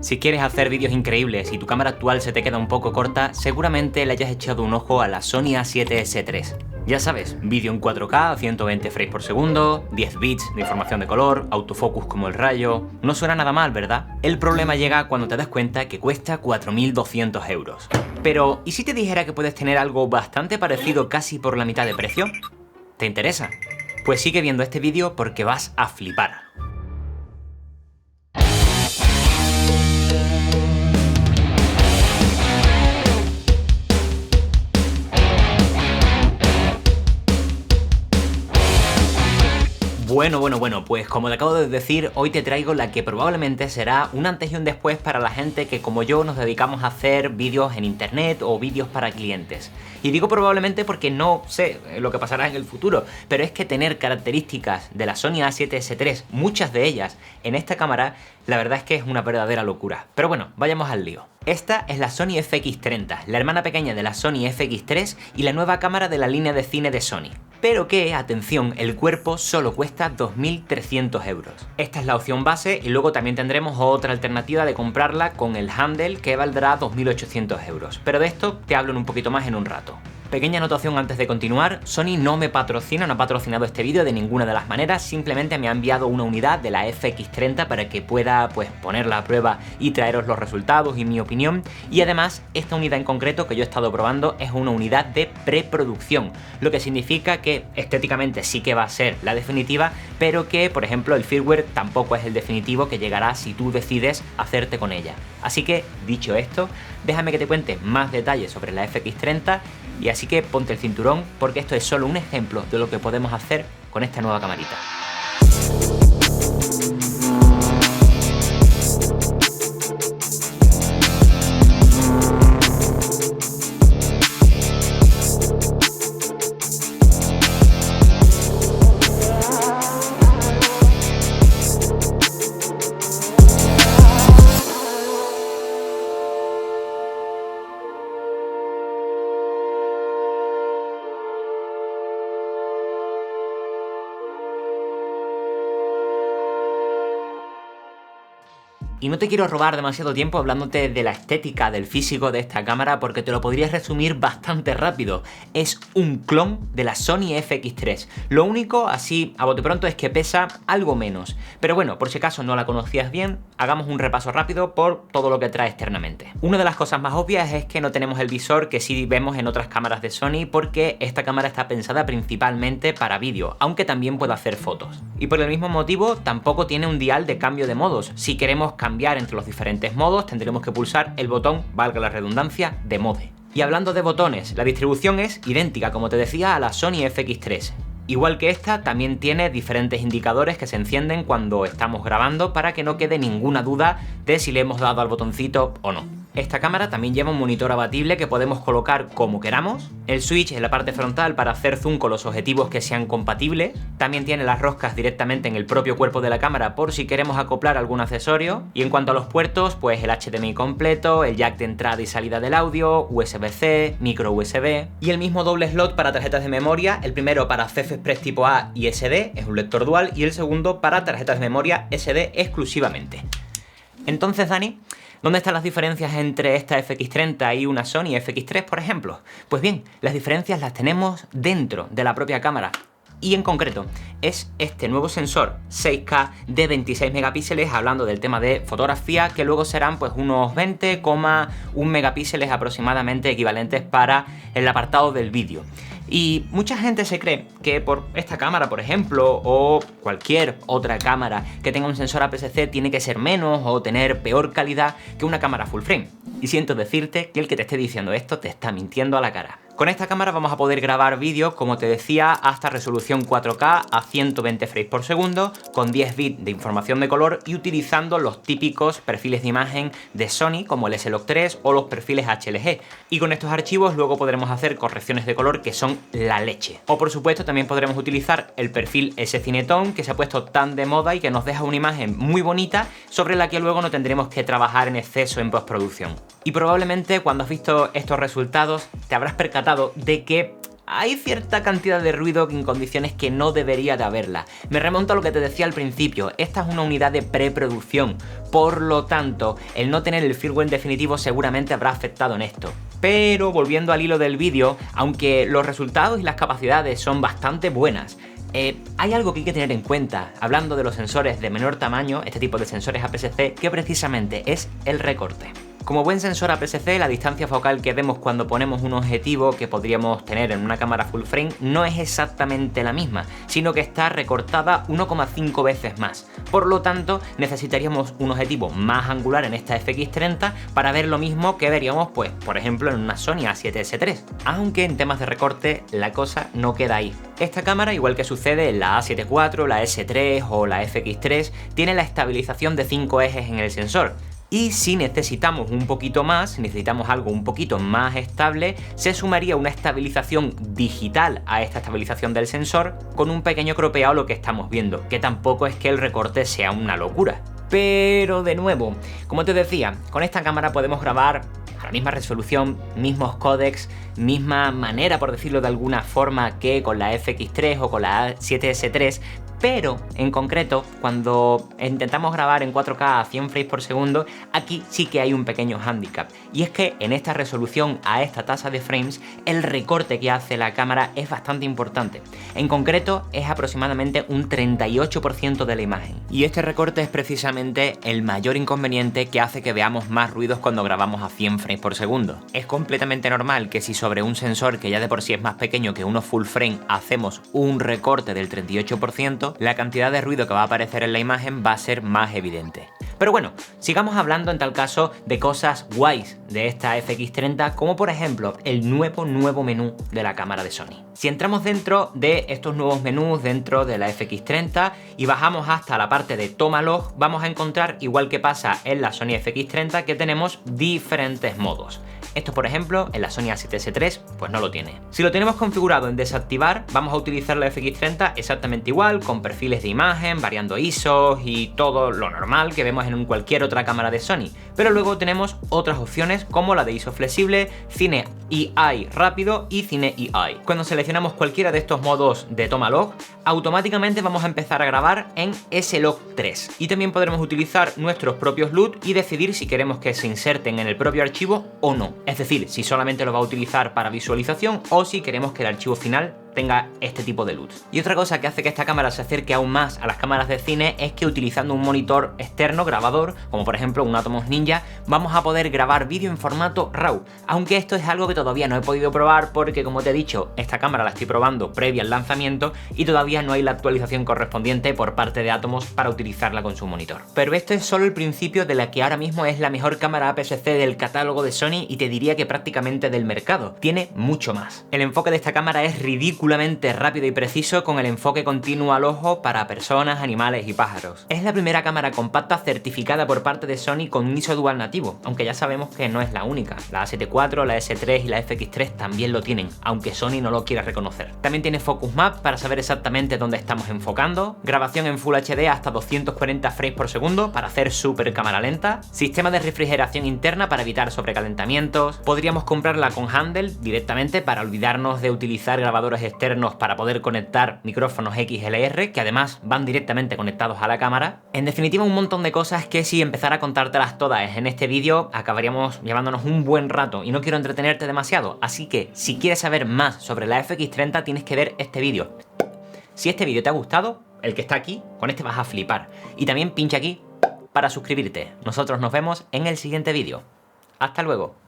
Si quieres hacer vídeos increíbles y tu cámara actual se te queda un poco corta, seguramente le hayas echado un ojo a la Sony A7S III. Ya sabes, vídeo en 4K a 120 frames por segundo, 10 bits de información de color, autofocus como el rayo... No suena nada mal, ¿verdad? El problema llega cuando te das cuenta que cuesta 4.200 euros. Pero, ¿y si te dijera que puedes tener algo bastante parecido casi por la mitad de precio? ¿Te interesa? Pues sigue viendo este vídeo porque vas a flipar. Bueno, pues como te acabo de decir, hoy te traigo la que probablemente será un antes y un después para la gente que como yo nos dedicamos a hacer vídeos en internet o vídeos para clientes. Y digo probablemente porque no sé lo que pasará en el futuro, pero es que tener características de la Sony A7S III, muchas de ellas en esta cámara, la verdad es que es una verdadera locura. Pero bueno, vayamos al lío. Esta es la Sony FX30, la hermana pequeña de la Sony FX3 y la nueva cámara de la línea de cine de Sony. Pero que, atención, el cuerpo solo cuesta 2.300 euros. Esta es la opción base y luego también tendremos otra alternativa de comprarla con el handle que valdrá 2.800 euros. Pero de esto te hablo un poquito más en un rato. Pequeña anotación antes de continuar, Sony no me patrocina, no ha patrocinado este vídeo de ninguna de las maneras, simplemente me ha enviado una unidad de la FX30 para que pueda ponerla a prueba y traeros los resultados y mi opinión. Y además, esta unidad en concreto que yo he estado probando es una unidad de preproducción, lo que significa que estéticamente sí que va a ser la definitiva, pero que, por ejemplo, el firmware tampoco es el definitivo que llegará si tú decides hacerte con ella. Así que, dicho esto, déjame que te cuente más detalles sobre la FX30 y así que ponte el cinturón porque esto es solo un ejemplo de lo que podemos hacer con esta nueva camarita. Y no te quiero robar demasiado tiempo hablándote de la estética, del físico de esta cámara porque te lo podrías resumir bastante rápido. Es un clon de la Sony FX3. Lo único, así a bote pronto, es que pesa algo menos. Pero bueno, por si acaso no la conocías bien, hagamos un repaso rápido por todo lo que trae externamente. Una de las cosas más obvias es que no tenemos el visor que sí vemos en otras cámaras de Sony porque esta cámara está pensada principalmente para vídeo, aunque también puede hacer fotos. Y por el mismo motivo tampoco tiene un dial de cambio de modos. Si queremos cambiar entre los diferentes modos, tendremos que pulsar el botón, valga la redundancia, de mode. Y hablando de botones, la distribución es idéntica, como te decía, a la Sony FX3. Igual que esta, también tiene diferentes indicadores que se encienden cuando estamos grabando para que no quede ninguna duda de si le hemos dado al botoncito o no. Esta cámara también lleva un monitor abatible que podemos colocar como queramos, el switch en la parte frontal para hacer zoom con los objetivos que sean compatibles, también tiene las roscas directamente en el propio cuerpo de la cámara por si queremos acoplar algún accesorio, y en cuanto a los puertos, pues el HDMI completo, el jack de entrada y salida del audio, USB-C, micro USB, y el mismo doble slot para tarjetas de memoria, el primero para CF Express tipo A y SD, es un lector dual, y el segundo para tarjetas de memoria SD exclusivamente. Entonces, Dani, ¿dónde están las diferencias entre esta FX30 y una Sony FX3, por ejemplo? Pues bien, las diferencias las tenemos dentro de la propia cámara. Y en concreto, es este nuevo sensor 6K de 26 megapíxeles, hablando del tema de fotografía, que luego serán pues unos 20,1 megapíxeles aproximadamente equivalentes para el apartado del vídeo. Y mucha gente se cree que por esta cámara, por ejemplo, o cualquier otra cámara que tenga un sensor APS-C tiene que ser menos o tener peor calidad que una cámara full frame. Y siento decirte que el que te esté diciendo esto te está mintiendo a la cara. Con esta cámara vamos a poder grabar vídeos, como te decía, hasta resolución 4K a 120 frames por segundo, con 10 bits de información de color y utilizando los típicos perfiles de imagen de Sony, como el S-Log 3 o los perfiles HLG. Y con estos archivos luego podremos hacer correcciones de color que son la leche. O por supuesto también podremos utilizar el perfil S-Cinetone, que se ha puesto tan de moda y que nos deja una imagen muy bonita sobre la que luego no tendremos que trabajar en exceso en postproducción. Y probablemente cuando has visto estos resultados te habrás percatado de que hay cierta cantidad de ruido en condiciones que no debería de haberla. Me remonto a lo que te decía al principio, esta es una unidad de preproducción, por lo tanto, el no tener el firmware definitivo seguramente habrá afectado en esto. Pero volviendo al hilo del vídeo, aunque los resultados y las capacidades son bastante buenas, hay algo que hay que tener en cuenta, hablando de los sensores de menor tamaño, este tipo de sensores APS-C, que precisamente es el recorte. Como buen sensor APS-C, la distancia focal que vemos cuando ponemos un objetivo que podríamos tener en una cámara full frame no es exactamente la misma, sino que está recortada 1,5 veces más. Por lo tanto, necesitaríamos un objetivo más angular en esta FX30 para ver lo mismo que veríamos, pues, por ejemplo, en una Sony A7S III. Aunque en temas de recorte, la cosa no queda ahí. Esta cámara, igual que sucede en la A7 IV, la S3 o la FX3, tiene la estabilización de 5 ejes en el sensor. Y si necesitamos un poquito más, necesitamos algo un poquito más estable, se sumaría una estabilización digital a esta estabilización del sensor con un pequeño cropeado, lo que estamos viendo, que tampoco es que el recorte sea una locura. Pero de nuevo, como te decía, con esta cámara podemos grabar a la misma resolución, mismos códecs, misma manera, por decirlo de alguna forma, que con la FX3 o con la A7S III, pero en concreto, cuando intentamos grabar en 4K a 100 frames por segundo, aquí sí que hay un pequeño hándicap. Y es que en esta resolución, a esta tasa de frames, el recorte que hace la cámara es bastante importante. En concreto, es aproximadamente un 38% de la imagen. Y este recorte es precisamente el mayor inconveniente que hace que veamos más ruidos cuando grabamos a 100 frames por segundo. Es completamente normal que si sobre un sensor que ya de por sí es más pequeño que uno full frame hacemos un recorte del 38%, la cantidad de ruido que va a aparecer en la imagen va a ser más evidente. Pero bueno, sigamos hablando en tal caso de cosas guays de esta FX30, como por ejemplo el nuevo menú de la cámara de Sony. Si entramos dentro de estos nuevos menús dentro de la FX30 y bajamos hasta la parte de toma log, vamos a encontrar, igual que pasa en la Sony FX30, que tenemos diferentes modos. Esto, por ejemplo, en la Sony A7S III, pues no lo tiene. Si lo tenemos configurado en desactivar, vamos a utilizar la FX30 exactamente igual, con perfiles de imagen, variando ISOs y todo lo normal que vemos en cualquier otra cámara de Sony. Pero luego tenemos otras opciones como la de ISO flexible, Cine EI rápido y Cine EI. Cuando seleccionamos cualquiera de estos modos de toma log, automáticamente vamos a empezar a grabar en S-Log 3. Y también podremos utilizar nuestros propios LUT y decidir si queremos que se inserten en el propio archivo o no. Es decir, si solamente lo va a utilizar para visualización o si queremos que el archivo final tenga este tipo de LUTs. Y otra cosa que hace que esta cámara se acerque aún más a las cámaras de cine es que utilizando un monitor externo grabador, como por ejemplo un Atomos Ninja, vamos a poder grabar vídeo en formato RAW, aunque esto es algo que todavía no he podido probar porque, como te he dicho, esta cámara la estoy probando previa al lanzamiento y todavía no hay la actualización correspondiente por parte de Atomos para utilizarla con su monitor. Pero esto es solo el principio de la que ahora mismo es la mejor cámara APS-C del catálogo de Sony y te diría que prácticamente del mercado. Tiene mucho más. El enfoque de esta cámara es ridículo, rápido y preciso, con el enfoque continuo al ojo para personas, animales y pájaros. Es la primera cámara compacta certificada por parte de Sony con un ISO dual nativo, aunque ya sabemos que no es la única. La A7 IV, la S3 y la FX3 también lo tienen, aunque Sony no lo quiera reconocer. También tiene Focus Map para saber exactamente dónde estamos enfocando, grabación en Full HD hasta 240 frames por segundo para hacer super cámara lenta, sistema de refrigeración interna para evitar sobrecalentamientos, podríamos comprarla con handle directamente para olvidarnos de utilizar grabadores externos para poder conectar micrófonos XLR, que además van directamente conectados a la cámara. En definitiva, un montón de cosas que si empezara a contártelas todas en este vídeo acabaríamos llevándonos un buen rato y no quiero entretenerte demasiado, así que si quieres saber más sobre la FX30 tienes que ver este vídeo. Si este vídeo te ha gustado, el que está aquí, con este vas a flipar. Y también pincha aquí para suscribirte. Nosotros nos vemos en el siguiente vídeo. ¡Hasta luego!